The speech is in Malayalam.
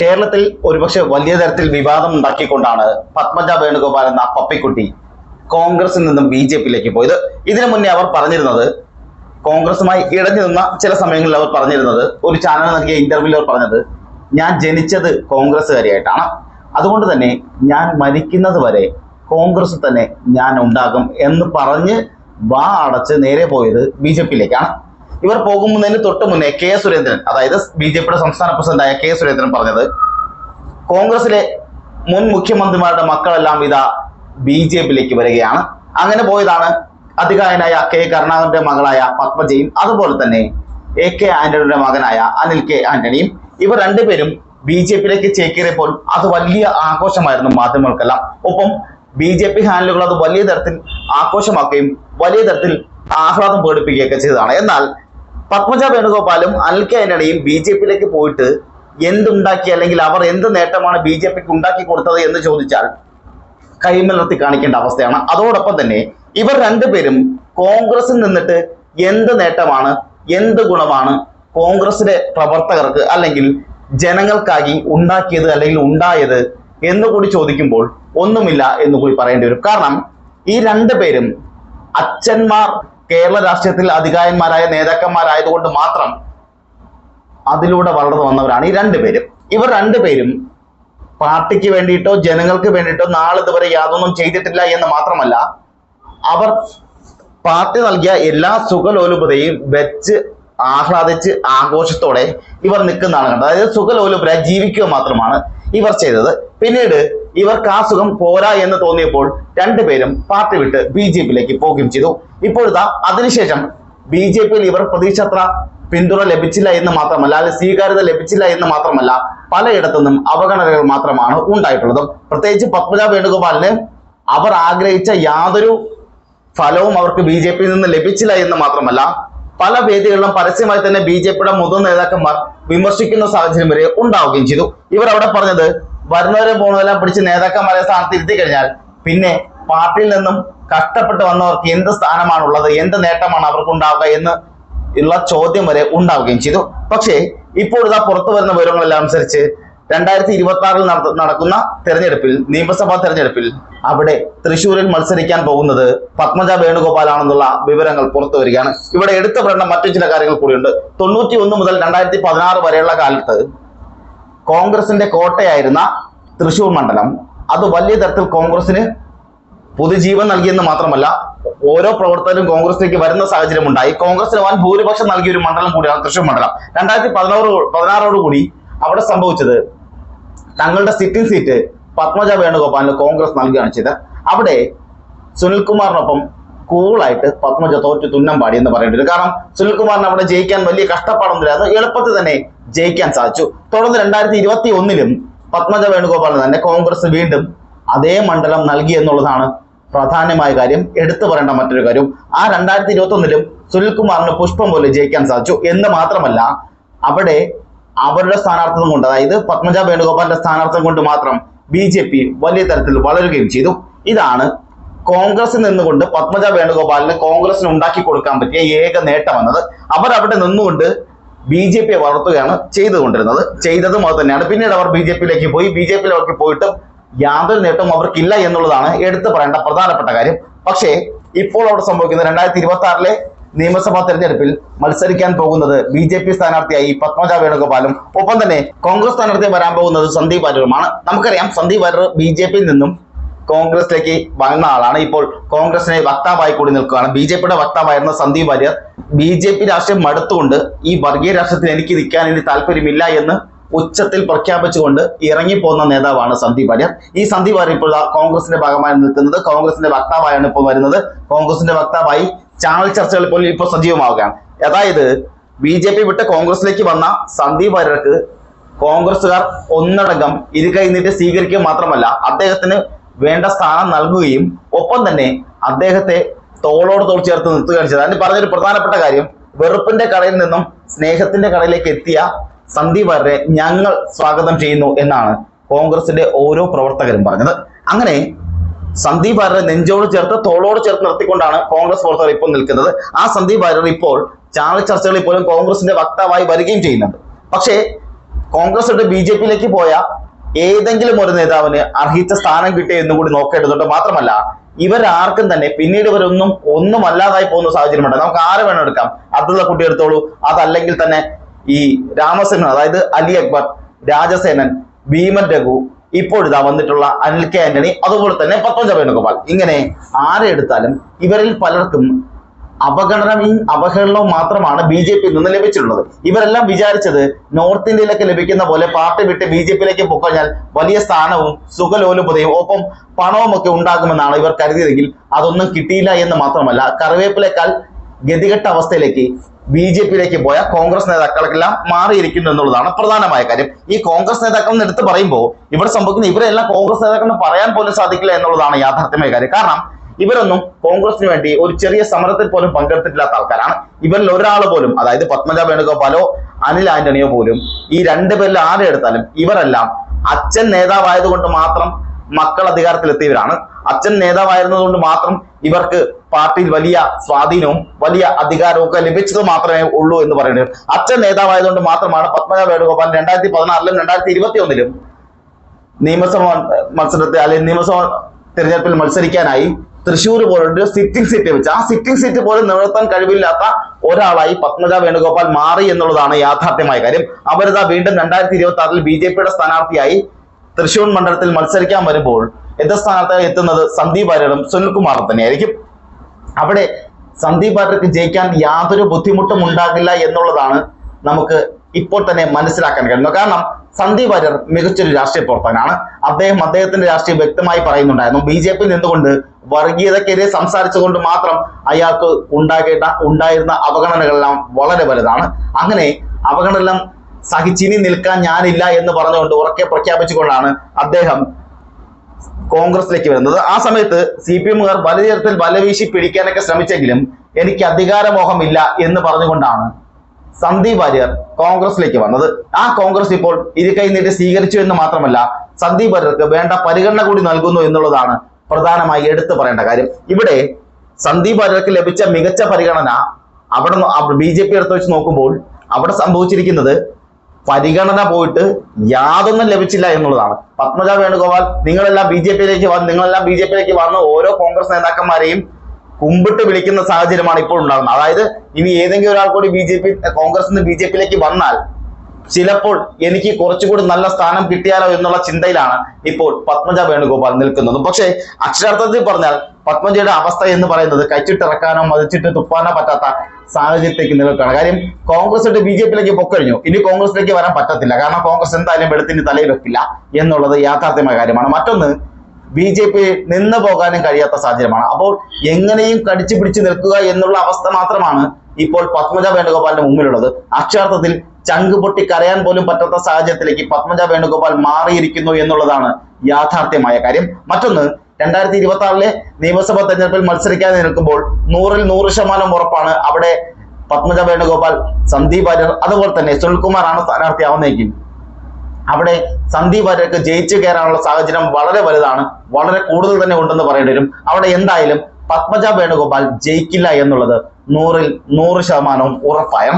കേരളത്തിൽ ഒരുപക്ഷെ വലിയ തരത്തിൽ വിവാദം ഉണ്ടാക്കിക്കൊണ്ടാണ് പത്മജ വേണുഗോപാൽ എന്ന പപ്പിക്കുട്ടി കോൺഗ്രസിൽ നിന്നും BJP-യിലേക്ക് പോയത്. ഇതിനു മുന്നേ അവർ പറഞ്ഞിരുന്നത്, കോൺഗ്രസുമായി ഇടഞ്ഞു നിന്ന ചില സമയങ്ങളിൽ അവർ പറഞ്ഞിരുന്നത്, ഒരു ചാനൽ നൽകിയ ഇന്റർവ്യൂവിൽ അവർ പറഞ്ഞത്, ഞാൻ ജനിച്ചത് കോൺഗ്രസ്സുകാരിയായിട്ടാണ്, അതുകൊണ്ട് തന്നെ ഞാൻ മരിക്കുന്നത് വരെ കോൺഗ്രസ് തന്നെ ഞാൻ ഉണ്ടാകും എന്ന് പറഞ്ഞ് വാ അടച്ച് നേരെ പോയത് BJP-യിലേക്കാണ്. ഇവർ പോകുന്നതിന് തൊട്ട് മുന്നേ കെ സുരേന്ദ്രൻ, അതായത് BJP-യുടെ സംസ്ഥാന പ്രസിഡന്റായ കെ സുരേന്ദ്രൻ പറഞ്ഞത്, കോൺഗ്രസിലെ മുൻ മുഖ്യമന്ത്രിമാരുടെ മക്കളെല്ലാം ഇതാ BJP-യിലേക്ക് വരികയാണ്. അങ്ങനെ പോയതാണ് അധികായനായ കെ കരുണാകരന്റെ മകളായ പത്മജയും അതുപോലെ തന്നെ AK ആന്റണിയുടെ മകനായ അനിൽ K ആന്റണിയും. ഇവർ രണ്ടുപേരും BJP-യിലേക്ക് ചേക്കേറിയപ്പോൾ അത് വലിയ ആഘോഷമായിരുന്നു മാധ്യമങ്ങൾക്കെല്ലാം. ഒപ്പം BJP ഹാൻഡലുകൾ അത് വലിയ തരത്തിൽ ആഘോഷമാക്കുകയും വലിയ തരത്തിൽ ആഹ്ലാദം പ്രകടിപ്പിക്കുകയൊക്കെ ചെയ്തതാണ്. എന്നാൽ പത്മജ വേണുഗോപാലും അനിൽ K ആന്റണിയും BJP-യിലേക്ക് പോയിട്ട് എന്തുണ്ടാക്കി, അല്ലെങ്കിൽ അവർ എന്ത് നേട്ടമാണ് BJP-ക്ക് ഉണ്ടാക്കി കൊടുത്തത് എന്ന് ചോദിച്ചാൽ കൈമലർത്തി കാണിക്കേണ്ട അവസ്ഥയാണ്. അതോടൊപ്പം തന്നെ ഇവർ രണ്ടുപേരും കോൺഗ്രസിൽ നിന്നിട്ട് എന്ത് നേട്ടമാണ്, എന്ത് ഗുണമാണ് കോൺഗ്രസിലെ പ്രവർത്തകർക്ക് അല്ലെങ്കിൽ ജനങ്ങൾക്കായി ഉണ്ടാക്കിയത് അല്ലെങ്കിൽ ഉണ്ടായത് എന്നുകൂടി ചോദിക്കുമ്പോൾ ഒന്നുമില്ല എന്നുകൂടി പറയേണ്ടി വരും. കാരണം ഈ രണ്ടുപേരും അച്ഛന്മാർ കേരള രാഷ്ട്രീയത്തിൽ അധികായന്മാരായ നേതാക്കന്മാരായതുകൊണ്ട് മാത്രം അതിലൂടെ വളർന്നു വന്നവരാണ് ഈ രണ്ടുപേരും. ഇവർ രണ്ടുപേരും പാർട്ടിക്ക് വേണ്ടിയിട്ടോ ജനങ്ങൾക്ക് വേണ്ടിയിട്ടോ നാളിതുവരെ യാതൊന്നും ചെയ്തിട്ടില്ല എന്ന് മാത്രമല്ല, അവർ പാർട്ടി നൽകിയ എല്ലാ സുഖലോലുപതയും വെച്ച് ആഹ്ലാദിച്ച് ആഘോഷത്തോടെ ഇവർ നിൽക്കുന്നതാണ് കണ്ടത്. അതായത് സുഖലോലുപത ജീവിക്കുക മാത്രമാണ് ഇവർ ചെയ്തത്. പിന്നീട് ഇവർക്ക് ആ സുഖം പോരാ എന്ന് തോന്നിയപ്പോൾ രണ്ടുപേരും പാർട്ടി വിട്ട് BJP-യിലേക്ക് പോവുകയും ചെയ്തു. ഇപ്പോഴത്തെ അതിനുശേഷം BJP-യിൽ ഇവർ പ്രതീക്ഷത്ര പിന്തുണ ലഭിച്ചില്ല എന്ന് മാത്രമല്ല, അല്ലെങ്കിൽ സ്വീകാര്യത ലഭിച്ചില്ല എന്ന് മാത്രമല്ല, പലയിടത്തുനിന്നും അവഗണനകൾ മാത്രമാണ് ഉണ്ടായിട്ടുള്ളത്. പ്രത്യേകിച്ച് പത്മജ വേണുഗോപാലിന് അവർ ആഗ്രഹിച്ച യാതൊരു ഫലവും അവർക്ക് BJP-യിൽ നിന്ന് ലഭിച്ചില്ല എന്ന് മാത്രമല്ല, പല വേദികളിലും പരസ്യമായി തന്നെ BJP-യുടെ മുതിർന്ന നേതാക്കന്മാർ വിമർശിക്കുന്ന സാഹചര്യം വരെ ഉണ്ടാവുകയും ചെയ്തു. ഇവർ അവിടെ പറഞ്ഞത്, വരുന്നവരെ പോകുന്നതെല്ലാം പിടിച്ച് നേതാക്കന്മാരെ സ്ഥാനത്ത് ഇരുത്തി കഴിഞ്ഞാൽ പിന്നെ പാർട്ടിയിൽ നിന്നും കഷ്ടപ്പെട്ട് വന്നവർക്ക് എന്ത് സ്ഥാനമാണുള്ളത്, എന്ത് നേട്ടമാണ് അവർക്ക് ഉണ്ടാവുക എന്ന് ഉള്ള ചോദ്യം വരെ ഉണ്ടാവുകയും ചെയ്തു. പക്ഷേ ഇപ്പോൾ ഇതാ പുറത്തു വരുന്ന വിവരങ്ങളെല്ലാം അനുസരിച്ച് 2026-ൽ നടക്കുന്ന തെരഞ്ഞെടുപ്പിൽ, നിയമസഭാ തെരഞ്ഞെടുപ്പിൽ അവിടെ തൃശ്ശൂരിൽ മത്സരിക്കാൻ പോകുന്നത് പത്മജ വേണുഗോപാലാണെന്നുള്ള വിവരങ്ങൾ പുറത്തു വരികയാണ്. ഇവിടെ എടുത്തു പറയേണ്ട മറ്റു ചില കാര്യങ്ങൾ കൂടിയുണ്ട്. 91 മുതൽ 2016 വരെയുള്ള കാലത്ത് കോൺഗ്രസിന്റെ കോട്ടയായിരുന്ന തൃശ്ശൂർ മണ്ഡലം അത് വലിയ തരത്തിൽ കോൺഗ്രസിന് പുതുജീവൻ നൽകിയെന്ന് മാത്രമല്ല, ഓരോ പ്രവർത്തകരും കോൺഗ്രസിലേക്ക് വരുന്ന സാഹചര്യം ഉണ്ടായി. കോൺഗ്രസിന് വൻ ഭൂരിപക്ഷം നൽകിയ ഒരു മണ്ഡലം കൂടിയാണ് തൃശ്ശൂർ മണ്ഡലം. 2016 അവിടെ സംഭവിച്ചത്, തങ്ങളുടെ സിറ്റിംഗ് സീറ്റ് പത്മജ വേണുഗോപാലിന് കോൺഗ്രസ് നൽകുകയാണ് ചെയ്തത്. അവിടെ സുനിൽകുമാറിനൊപ്പം കൂളായിട്ട് പത്മജ തോറ്റു തുന്നം പാടി എന്ന് പറയേണ്ടി വരും. കാരണം സുനിൽകുമാറിന് അവിടെ ജയിക്കാൻ വലിയ കഷ്ടപ്പാടൊന്നുമില്ലായിരുന്നു, എളുപ്പത്തിൽ തന്നെ ജയിക്കാൻ സാധിച്ചു. തുടർന്ന് 2021-ലും പത്മജ വേണുഗോപാലിന് തന്നെ കോൺഗ്രസ് വീണ്ടും അതേ മണ്ഡലം നൽകി എന്നുള്ളതാണ് പ്രധാനമായ കാര്യം, എടുത്തു പറയേണ്ട മറ്റൊരു കാര്യം. ആ 2021-ലും സുനിൽകുമാറിന് പുഷ്പം പോലെ ജയിക്കാൻ സാധിച്ചു എന്ന് മാത്രമല്ല, അവിടെ അവരുടെ സ്ഥാനാർത്ഥിത്വം കൊണ്ട്, അതായത് പത്മജ വേണുഗോപാലിന്റെ സ്ഥാനാർത്ഥിത്വം കൊണ്ട് മാത്രം BJP വലിയ തരത്തിൽ വളരുകയും ചെയ്തു. ഇതാണ് കോൺഗ്രസിൽ നിന്നുകൊണ്ട് പത്മജ വേണുഗോപാലിന് കോൺഗ്രസിന് ഉണ്ടാക്കി കൊടുക്കാൻ പറ്റിയ ഏക നേട്ടം എന്നത്. അവർ അവിടെ നിന്നുകൊണ്ട് BJP-യെ വളർത്തുകയാണ് ചെയ്തതും അത് തന്നെയാണ്. പിന്നീട് അവർ BJP-യിലേക്ക് പോയി. BJP-യിലേക്ക് പോയിട്ട് യാതൊരു നേട്ടവും അവർക്കില്ല എന്നുള്ളതാണ് എടുത്തു പറയേണ്ട പ്രധാനപ്പെട്ട കാര്യം. പക്ഷേ ഇപ്പോൾ അവിടെ സംഭവിക്കുന്നത്, 2026-ലെ നിയമസഭാ തെരഞ്ഞെടുപ്പിൽ മത്സരിക്കാൻ പോകുന്നത് BJP സ്ഥാനാർത്ഥിയായി പത്മജ വേണുഗോപാലും ഒപ്പം തന്നെ കോൺഗ്രസ് സ്ഥാനാർത്ഥിയായി വരാൻ പോകുന്നത് സന്ദീപ് വാര്യറുമാണ്. നമുക്കറിയാം, സന്ദീപ് വാര്യർ BJP-യിൽ നിന്നും കോൺഗ്രസിലേക്ക് വന്ന ആളാണ്. ഇപ്പോൾ കോൺഗ്രസിനെ വക്താവായി കൂടി നിൽക്കുകയാണ്. BJP-യുടെ വക്താവായിരുന്ന സന്ദീപ് വാര്യർ BJP രാഷ്ട്രീയം മടുത്തുകൊണ്ട് ഈ വർഗീയ രാഷ്ട്രീയത്തിൽ എനിക്ക് നിൽക്കാൻ ഇനി താല്പര്യമില്ല എന്ന് ഉച്ചത്തിൽ പ്രഖ്യാപിച്ചുകൊണ്ട് ഇറങ്ങിപ്പോകുന്ന നേതാവാണ് സന്ദീപ് വാര്യർ. ഈ സന്ദീപ് വാര്യർ ഇപ്പോൾ കോൺഗ്രസിന്റെ ഭാഗമായി നിൽക്കുന്നത്, കോൺഗ്രസിന്റെ വക്താവായാണ് ഇപ്പോൾ വരുന്നത്. കോൺഗ്രസിന്റെ വക്താവായി ചാനൽ ചർച്ചകളിൽ പോലും ഇപ്പോൾ സജീവമാവുകയാണ്. അതായത് BJP വിട്ട് കോൺഗ്രസിലേക്ക് വന്ന സന്ദീപ് വാര്യർക്ക് കോൺഗ്രസുകാർ ഒന്നടങ്കം ഇരുകൈ നീട്ടി സ്വീകരിക്കുക മാത്രമല്ല, അദ്ദേഹത്തിന് വേണ്ട സ്ഥാനം നൽകുകയും ഒപ്പം തന്നെ അദ്ദേഹത്തെ തോളോട് തോൾ ചേർത്ത് നിർത്തുകയാണ് ചെയ്തത്. അതിന് പറഞ്ഞൊരു പ്രധാനപ്പെട്ട കാര്യം, വെറുപ്പിന്റെ കടയിൽ നിന്നും സ്നേഹത്തിന്റെ കടയിലേക്ക് എത്തിയ സന്ദീപ് വാര്യരെ ഞങ്ങൾ സ്വാഗതം ചെയ്യുന്നു എന്നാണ് കോൺഗ്രസിന്റെ ഓരോ പ്രവർത്തകരും പറഞ്ഞത്. അങ്ങനെ സന്ദീപ് വാര്യരെ നെഞ്ചോട് ചേർത്ത് തോളോട് ചേർത്ത് നിർത്തിക്കൊണ്ടാണ് കോൺഗ്രസ് പ്രവർത്തകർ ഇപ്പോൾ നിൽക്കുന്നത്. ആ സന്ദീപ് വാര്യർ ഇപ്പോൾ ചാനൽ ചർച്ചകളിൽ പോലും കോൺഗ്രസിന്റെ വക്താവായി വരികയും ചെയ്യുന്നുണ്ട്. പക്ഷേ കോൺഗ്രസ് വിട്ട് BJP-യിലേക്ക് പോയ ഏതെങ്കിലും ഒരു നേതാവിന് അർഹിച്ച സ്ഥാനം കിട്ടിയ എന്നും കൂടി നോക്കേണ്ടതുണ്ട്. മാത്രമല്ല ഇവരാർക്കും തന്നെ പിന്നീട് ഒന്നും അല്ലാതായി പോകുന്ന സാഹചര്യമുണ്ട്. നമുക്ക് ആരെ വേണം എടുക്കാം, അബ്ദുള്ള കുട്ടി എടുത്തോളൂ, അതല്ലെങ്കിൽ തന്നെ ഈ രാമസേനൻ, അതായത് അലി അക്ബർ, രാജസേനൻ, ഭീമൻ രഘു, ഇപ്പോഴിതാ വന്നിട്ടുള്ള അനിൽ കെ ആന്റണി, അതുപോലെ തന്നെ പത്മജ വേണുഗോപാൽ. ഇങ്ങനെ ആരെ എടുത്താലും ഇവരിൽ പലർക്കും അവഹേളനവും മാത്രമാണ് BJP-യിൽ നിന്ന് ലഭിച്ചിട്ടുള്ളത്. ഇവരെല്ലാം വിചാരിച്ചത് നോർത്ത് ഇന്ത്യയിലൊക്കെ ലഭിക്കുന്ന പോലെ പാർട്ടി വിട്ട് BJP-യിലേക്ക് പോക്കഴിഞ്ഞാൽ വലിയ സ്ഥാനവും സുഖലോലുപതയും ഒപ്പം പണവും ഒക്കെ ഉണ്ടാകുമെന്നാണ് ഇവർ കരുതിയതെങ്കിൽ അതൊന്നും കിട്ടിയില്ല എന്ന് മാത്രമല്ല, കറിവേപ്പിലേക്കാൾ ഗതികെട്ട അവസ്ഥയിലേക്ക് BJP-യിലേക്ക് പോയ കോൺഗ്രസ് നേതാക്കളെല്ലാം മാറിയിരിക്കുന്നു എന്നുള്ളതാണ് പ്രധാനമായ കാര്യം. ഈ കോൺഗ്രസ് നേതാക്കൾ എന്ന് എടുത്ത് പറയുമ്പോൾ ഇവിടെ സംഭവിക്കുന്ന ഇവരെല്ലാം കോൺഗ്രസ് നേതാക്കളെന്ന് പറയാൻ പോലും സാധിക്കില്ല എന്നുള്ളതാണ് യാഥാർത്ഥ്യമായ കാര്യം. കാരണം ഇവരൊന്നും കോൺഗ്രസിന് വേണ്ടി ഒരു ചെറിയ സമരത്തിൽ പോലും പങ്കെടുത്തിട്ടില്ലാത്ത ആൾക്കാരാണ്. ഇവരിൽ ഒരാൾ പോലും, അതായത് പത്മജ വേണുഗോപാലോ അനിൽ ആന്റണിയോ പോലും, ഈ രണ്ടുപേരിൽ ആരെ എടുത്താലും ഇവരെല്ലാം അച്ഛൻ നേതാവായതുകൊണ്ട് മാത്രം മക്കൾ അധികാരത്തിലെത്തിയവരാണ്. അച്ഛൻ നേതാവായിരുന്നതുകൊണ്ട് മാത്രം ഇവർക്ക് പാർട്ടിയിൽ വലിയ സ്വാധീനവും വലിയ അധികാരവും ഒക്കെ ലഭിച്ചത് മാത്രമേ ഉള്ളൂ എന്ന് പറയുന്നത്. അച്ഛൻ നേതാവായതുകൊണ്ട് മാത്രമാണ് പത്മജ വേണുഗോപാൽ 2016-ലും 2021-ലും നിയമസഭാ മത്സരത്തിൽ അല്ലെങ്കിൽ നിയമസഭാ തെരഞ്ഞെടുപ്പിൽ മത്സരിക്കാനായി തൃശ്ശൂർ പോലൊരു സിറ്റിംഗ് സീറ്റ് വെച്ച് ആ സിറ്റിംഗ് സീറ്റ് പോലും നിലനിർത്താൻ കഴിവില്ലാത്ത ഒരാളായി പത്മജ വേണുഗോപാൽ മാറി എന്നുള്ളതാണ് യാഥാർത്ഥ്യമായ കാര്യം. അവരിതാ വീണ്ടും 2026-ൽ BJP-യുടെ സ്ഥാനാർത്ഥിയായി തൃശ്ശൂർ മണ്ഡലത്തിൽ മത്സരിക്കാൻ വരുമ്പോൾ എതിർ സ്ഥാനാർത്ഥിയായി എത്തുന്നത് സന്ദീപ് വാര്യറും സുനിൽകുമാറും തന്നെയായിരിക്കും. അവിടെ സന്ദീപ് വാര്യർക്ക് ജയിക്കാൻ യാതൊരു ബുദ്ധിമുട്ടും ഉണ്ടാകില്ല എന്നുള്ളതാണ് നമുക്ക് ഇപ്പോൾ തന്നെ മനസ്സിലാക്കാൻ കഴിയുന്നത്. കാരണം സന്ദീപ് വാര്യർ മികച്ചൊരു രാഷ്ട്രീയ പ്രവർത്തകനാണ്. അദ്ദേഹത്തിന്റെ രാഷ്ട്രീയം വ്യക്തമായി പറയുന്നുണ്ടായിരുന്നു. BJP-യിൽ നിന്നുകൊണ്ട് വർഗീയതക്കെതിരെ സംസാരിച്ചുകൊണ്ട് മാത്രം അയാൾക്ക് ഉണ്ടായിരുന്ന അവഗണനകളെല്ലാം വളരെ വലുതാണ്. അങ്ങനെ അവഗണനെല്ലാം സഹിച്ചിനി നിൽക്കാൻ ഞാനില്ല എന്ന് പറഞ്ഞുകൊണ്ട് ഉറക്കെ പ്രഖ്യാപിച്ചുകൊണ്ടാണ് അദ്ദേഹം കോൺഗ്രസിലേക്ക് വരുന്നത്. ആ സമയത്ത് CPM-കാർ വലിയ തരത്തിൽ വലവീശി പിടിക്കാനൊക്കെ ശ്രമിച്ചെങ്കിലും എനിക്ക് അധികാരമോഹമില്ല എന്ന് പറഞ്ഞുകൊണ്ടാണ് സന്ദീപ് വാര്യർ കോൺഗ്രസിലേക്ക് വന്നത്. ആ കോൺഗ്രസ് ഇപ്പോൾ ഇരുകൈ നീട്ടി സ്വീകരിച്ചു എന്ന് മാത്രമല്ല, സന്ദീപ് വാര്യർക്ക് വേണ്ട പരിഗണന കൂടി നൽകുന്നു എന്നുള്ളതാണ് പ്രധാനമായി എടുത്തു പറയേണ്ട കാര്യം. ഇവിടെ സന്ദീപ് വാര്യർക്ക് ലഭിച്ച മികച്ച പരിഗണന അവിടെ BJP എടുത്ത് വെച്ച് നോക്കുമ്പോൾ അവിടെ സംഭവിച്ചിരിക്കുന്നത് പരിഗണന പോയിട്ട് യാതൊന്നും ലഭിച്ചില്ല എന്നുള്ളതാണ്. പത്മജ വേണുഗോപാൽ നിങ്ങളെല്ലാം BJP-യിലേക്ക് വന്ന് ഓരോ കോൺഗ്രസ് നേതാക്കന്മാരെയും കുമ്പിട്ട് വിളിക്കുന്ന സാഹചര്യമാണ് ഇപ്പോൾ ഉണ്ടാകുന്നത്. അതായത് ഇനി ഏതെങ്കിലും ഒരാൾ കൂടി കോൺഗ്രസിൽ നിന്ന് BJP-യിലേക്ക് വന്നാൽ ചിലപ്പോൾ എനിക്ക് കുറച്ചുകൂടി നല്ല സ്ഥാനം കിട്ടിയാലോ എന്നുള്ള ചിന്തയിലാണ് ഇപ്പോൾ പത്മജ വേണുഗോപാൽ നിൽക്കുന്നത്. പക്ഷേ അക്ഷരാർത്ഥത്തിൽ പറഞ്ഞാൽ പത്മജയുടെ അവസ്ഥ എന്ന് പറയുന്നത് കച്ചിട്ടിറക്കാനോ മതിച്ചിട്ട് തുപ്പാനോ പറ്റാത്ത സാഹചര്യത്തേക്ക് നിൽക്കുകയാണ്. കാര്യം കോൺഗ്രസ് വിട്ട് BJP-യിലേക്ക് പൊക്കഴിഞ്ഞു. ഇനി കോൺഗ്രസിലേക്ക് വരാൻ പറ്റത്തില്ല. കാരണം കോൺഗ്രസ് എന്തായാലും വെളുത്തിന് തലയിൽ വെക്കില്ല എന്നുള്ളത് യാഥാർത്ഥ്യമായ കാര്യമാണ്. മറ്റൊന്ന്, BJP നിന്ന് പോകാനും കഴിയാത്ത സാഹചര്യമാണ്. അപ്പോൾ എങ്ങനെയും കടിച്ചു പിടിച്ചു നിൽക്കുക എന്നുള്ള അവസ്ഥ മാത്രമാണ് ഇപ്പോൾ പത്മജ വേണുഗോപാലിന്റെ മുമ്പിലുള്ളത്. അക്ഷരാർത്ഥത്തിൽ ചങ്ക് പൊട്ടി കരയാൻ പോലും പറ്റാത്ത സാഹചര്യത്തിലേക്ക് പത്മജ വേണുഗോപാൽ മാറിയിരിക്കുന്നു എന്നുള്ളതാണ് യാഥാർത്ഥ്യമായ കാര്യം. മറ്റൊന്ന്, 2026-ലെ നിയമസഭാ തെരഞ്ഞെടുപ്പിൽ മത്സരിക്കാൻ നിൽക്കുമ്പോൾ 100% ഉറപ്പാണ് അവിടെ പത്മജ വേണുഗോപാൽ, സന്ദീപ് വാര്യർ, അതുപോലെ തന്നെ സുനിൽകുമാറാണ് സ്ഥാനാർത്ഥിയാവുന്നതെങ്കിൽ അവിടെ സന്ദീപ് വാര്യർക്ക് ജയിച്ചു കയറാനുള്ള സാഹചര്യം വളരെ വലുതാണ്, വളരെ കൂടുതൽ തന്നെ ഉണ്ടെന്ന് പറയേണ്ടി വരും. അവിടെ എന്തായാലും പത്മജ വേണുഗോപാൽ ജയിക്കില്ല എന്നുള്ളത് 100% ഉറപ്പായ